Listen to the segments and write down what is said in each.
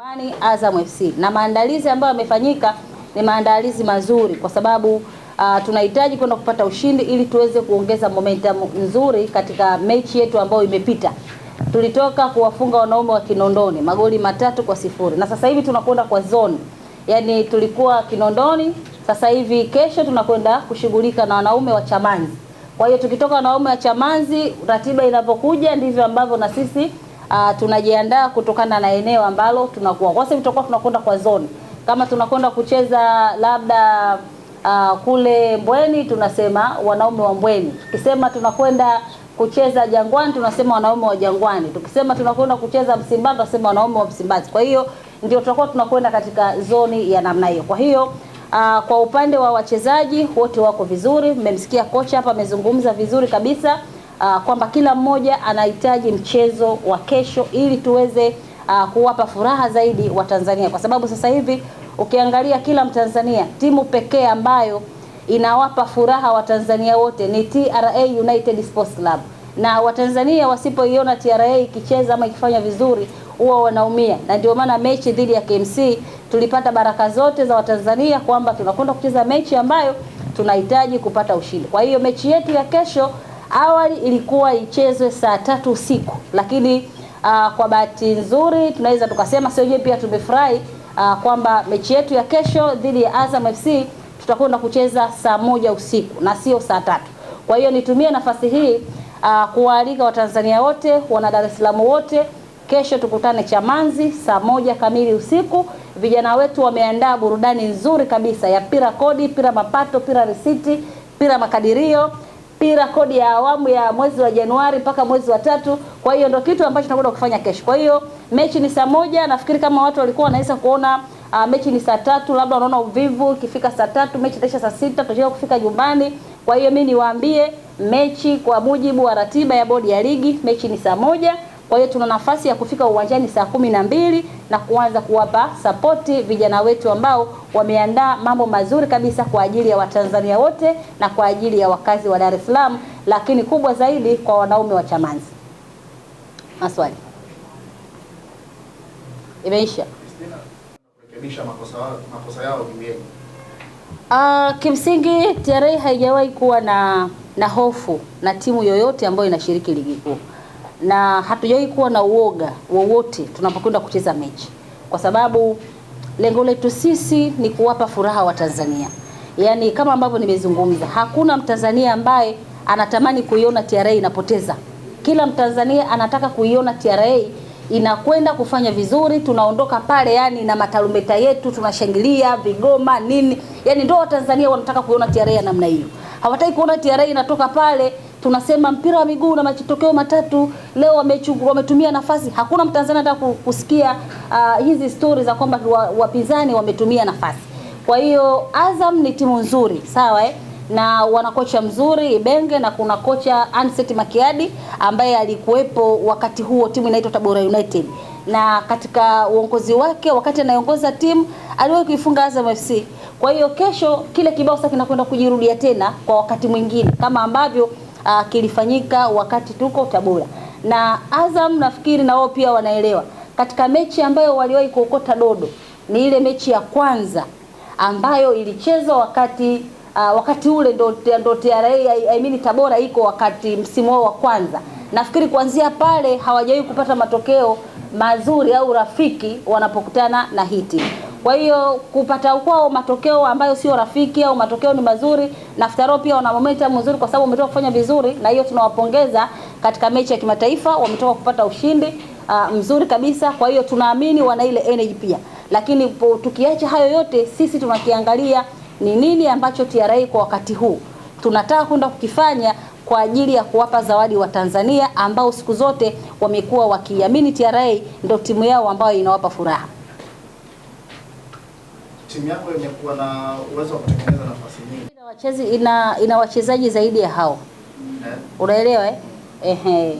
Nyumbani Azam FC, na maandalizi ambayo yamefanyika ni maandalizi mazuri kwa sababu tunahitaji kwenda kupata ushindi ili tuweze kuongeza momentum nzuri katika mechi yetu ambayo imepita. Tulitoka kuwafunga wanaume wa Kinondoni magoli 3-0 na sasa hivi tunakwenda kwa zone. Yaani tulikuwa Kinondoni, sasa hivi kesho tunakwenda kushughulika na wanaume wa Chamanzi. Kwa hiyo tukitoka wanaume wa Chamanzi, ratiba inapokuja ndivyo ambavyo na sisi tunajiandaa kutokana na eneo ambalo tunakuwa. Kwa sababu tutakuwa tunakwenda kwa zone. Kama tunakwenda kucheza labda kule Mbweni, tunasema wanaume wa Mbweni. Tukisema tunakwenda kucheza Jangwani, tunasema wanaume wa Jangwani. Tukisema tunakwenda kucheza Msimbazi, tunasema wanaume wa Msimbazi. Kwa hiyo ndio tutakuwa tunakwenda katika zoni ya namna hiyo. Kwa hiyo kwa upande wa wachezaji wote wako vizuri. Mmemsikia kocha hapa amezungumza vizuri kabisa kwamba kila mmoja anahitaji mchezo wa kesho ili tuweze kuwapa furaha zaidi wa Tanzania, kwa sababu sasa hivi ukiangalia kila Mtanzania, timu pekee ambayo inawapa furaha wa Tanzania wote ni TRA United Sports Club, na Watanzania wasipoiona TRA ikicheza ama ikifanya vizuri huwa wanaumia. Na ndio maana mechi dhidi ya KMC tulipata baraka zote za Watanzania kwamba tunakwenda kucheza mechi ambayo tunahitaji kupata ushindi. Kwa hiyo mechi yetu ya kesho awali ilikuwa ichezwe saa 3 usiku, lakini kwa bahati nzuri tunaweza tukasema sio pia tumefurahi kwamba mechi yetu ya kesho dhidi ya Azam FC tutakwenda kucheza saa 1 usiku na sio saa 3. Kwa hiyo nitumie nafasi hii kuwaalika Watanzania wote, wana Dar es Salaam wote, kesho tukutane Chamanzi saa 1 kamili usiku. Vijana wetu wameandaa burudani nzuri kabisa ya pira kodi, pira mapato, pira risiti, pira makadirio, pira kodi ya awamu ya mwezi wa Januari mpaka mwezi wa 3. Kwa hiyo ndio kitu ambacho tunakwenda kufanya kesho. Kwa hiyo mechi ni saa 1. Nafikiri kama watu walikuwa wanaweza kuona mechi ni saa 3, labda wanaona uvivu, ikifika saa 3 mechi itaisha saa 6, tutachelewa kufika nyumbani. Kwa hiyo mimi niwaambie mechi kwa mujibu wa ratiba ya bodi ya ligi, mechi ni saa 1. Kwa hiyo tuna nafasi ya kufika uwanjani saa 12 na kuanza kuwapa sapoti vijana wetu ambao wameandaa mambo mazuri kabisa kwa ajili ya Watanzania wote na kwa ajili ya wakazi wa Dar es Salaam, lakini kubwa zaidi kwa wanaume wa Chamanzi. Maswali imeisha. Kurekebisha makosa yao kimbieni. Kimsingi TRA haijawahi kuwa na hofu na timu yoyote ambayo inashiriki ligi kuu, na hatujawahi kuwa na uoga wowote tunapokwenda kucheza mechi, kwa sababu lengo letu sisi ni kuwapa furaha wa Tanzania. Yaani kama ambavyo nimezungumza, hakuna Mtanzania ambaye anatamani kuiona TRA inapoteza. Kila Mtanzania anataka kuiona TRA inakwenda kufanya vizuri, tunaondoka pale yani na matarumbeta yetu, tunashangilia vigoma nini. Yaani ndio Watanzania wanataka kuiona TRA ya namna hiyo. Hawataki kuona TRA inatoka pale tunasema mpira wa miguu na matokeo matatu leo wametumia nafasi. Hakuna Mtanzania anataka kusikia hizi stories za kwamba wapinzani wametumia nafasi. Kwa hiyo Azam ni timu nzuri, sawa na wana kocha mzuri Ibenge, na kuna kocha Anset Makiadi ambaye alikuwepo wakati huo timu inaitwa Tabora United, na katika uongozi wake wakati anaongoza timu aliwahi kuifunga Azam FC. Kwa hiyo kesho kile kibao sasa kinakwenda kujirudia tena kwa wakati mwingine kama ambavyo kilifanyika wakati tuko Tabora. Na Azam nafikiri na wao pia wanaelewa katika mechi ambayo waliwahi kuokota dodo ni ile mechi ya kwanza ambayo ilichezwa wakati ule ndo TRA Tabora iko wakati msimu wao wa kwanza. Nafikiri kuanzia pale hawajawahi kupata matokeo mazuri au rafiki wanapokutana na hiti. Kwa hiyo kupata kwao matokeo ambayo sio rafiki au matokeo ni mazuri, nafikiri pia wana momentum nzuri kwa sababu wametoka kufanya vizuri, na hiyo tunawapongeza katika mechi ya kimataifa, wametoka kupata ushindi mzuri kabisa. Kwa hiyo tunaamini wana ile energy pia. Lakini tukiacha hayo yote, sisi tunakiangalia ni nini ambacho TRA kwa wakati huu tunataka kwenda kukifanya kwa ajili ya kuwapa zawadi wa Tanzania ambao siku zote wamekuwa wakiamini TRA ndio timu yao ambayo inawapa furaha. Timu yako imekuwa na uwezo wa kutengeneza nafasi nyingi. Ina wachezaji zaidi ya hao. Unaelewa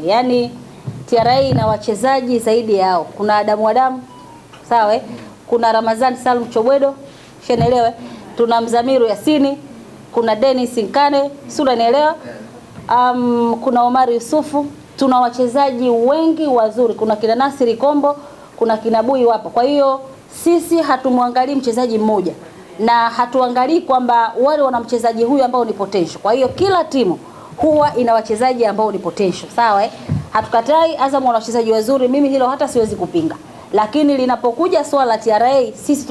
Yaani TRA ina wachezaji zaidi ya hao. Kuna Adamu, sawa kuna Ramadhani Salum Chobwedo, unaelewa tuna Mzamiru Yasini, kuna Dennis Nkane, si unanielewa? Kuna Omar Yusufu, tuna wachezaji wengi wazuri, kuna kina Nasiri Kombo. kuna kinabui wapo. Kwa hiyo sisi hatumwangalii mchezaji mmoja na hatuangalii kwamba wale wana mchezaji huyu ambao ni potential. Kwa hiyo kila timu huwa ina wachezaji ambao ni potential, sawa Hatukatai Azam wana wachezaji wazuri, mimi hilo hata siwezi kupinga. Lakini linapokuja swala la TRA, sisi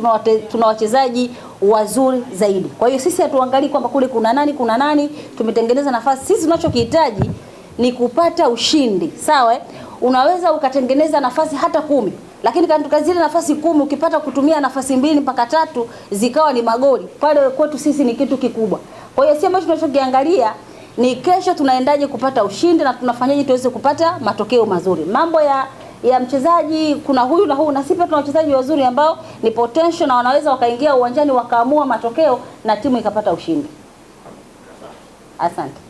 tuna wachezaji wazuri zaidi. Kwa hiyo sisi hatuangalii kwamba kule kuna nani, tumetengeneza nafasi. Sisi tunachokihitaji ni kupata ushindi, sawa Unaweza ukatengeneza nafasi hata 10, lakini katika zile nafasi 10 ukipata kutumia nafasi 2 mpaka 3 zikawa ni magoli, pale kwetu sisi ni kitu kikubwa. Kwa hiyo sisi ambacho tunachokiangalia ni kesho tunaendaje kupata ushindi na tunafanyaje tuweze kupata matokeo mazuri. Mambo ya mchezaji kuna huyu na huyu, na sisi tuna wachezaji wazuri ambao ni potential na wanaweza wakaingia uwanjani wakaamua matokeo na timu ikapata ushindi. Asante.